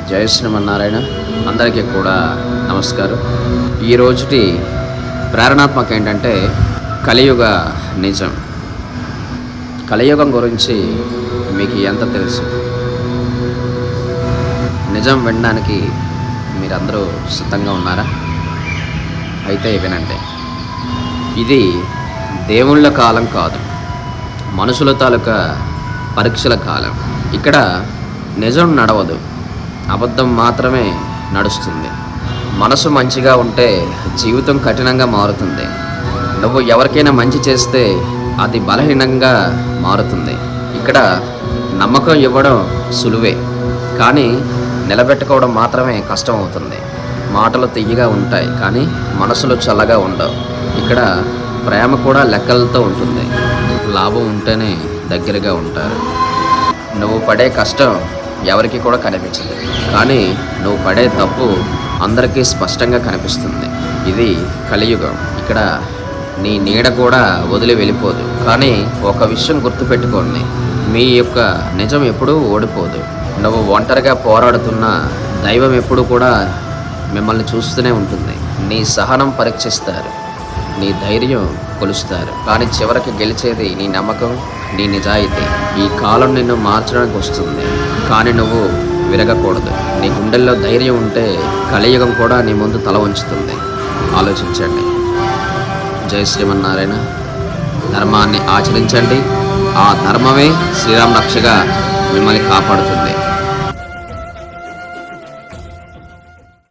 జై శ్రీమన్నారాయణ. అందరికీ కూడా నమస్కారం. ఈ రోజుటి ప్రేరణాత్మక ఏంటంటే కలియుగ నిజం. కలియుగం గురించి మీకు ఎంత తెలుసు? నిజం వినడానికి మీరందరూ సిద్ధంగా ఉన్నారా? అయితే వినండి. ఇది దేవుళ్ళ కాలం కాదు, మనుషుల తాలూకా పరీక్షల కాలం. ఇక్కడ నిజం నడవదు, అబద్ధం మాత్రమే నడుస్తుంది. మనసు మంచిగా ఉంటే జీవితం కఠినంగా మారుతుంది. నువ్వు ఎవరికైనా మంచి చేస్తే అది బలహీనంగా మారుతుంది. ఇక్కడ నమ్మకం ఇవ్వడం సులువే, కానీ నిలబెట్టుకోవడం మాత్రమే కష్టం అవుతుంది. మాటలు తియ్యగా ఉంటాయి, కానీ మనసులో చల్లగా ఉండవు. ఇక్కడ ప్రేమ కూడా లెక్కలతో ఉంటుంది. లాభం ఉంటేనే దగ్గరగా ఉంటారు. నువ్వు పడే కష్టం ఎవరికి కూడా కనిపించదు, కానీ నువ్వు పడే తప్పు అందరికీ స్పష్టంగా కనిపిస్తుంది. ఇది కలియుగం. ఇక్కడ నీ నీడ కూడా వదిలి వెళ్ళిపోదు. కానీ ఒక విషయం గుర్తుపెట్టుకోండి, మీ యొక్క నిజం ఎప్పుడూ ఓడిపోదు. నువ్వు ఒంటరిగా పోరాడుతున్న దైవం ఎప్పుడు కూడా మిమ్మల్ని చూస్తూనే ఉంటుంది. నీ సహనం పరీక్షిస్తారు, నీ ధైర్యం కొలుస్తారు, కానీ చివరికి గెలిచేది నీ నమ్మకం, నీ నిజాయితీ. ఈ కాలం నిన్ను మార్చడానికి వస్తుంది, కానీ నువ్వు విరగకూడదు. నీ గుండెల్లో ధైర్యం ఉంటే కలియుగం కూడా నీ ముందు తల వంచుతుంది. ఆలోచించండి. జై శ్రీమన్నారాయణ. ధర్మాన్ని ఆచరించండి. ఆ ధర్మమే శ్రీరామ రక్షగా మిమ్మల్ని కాపాడుతుంది.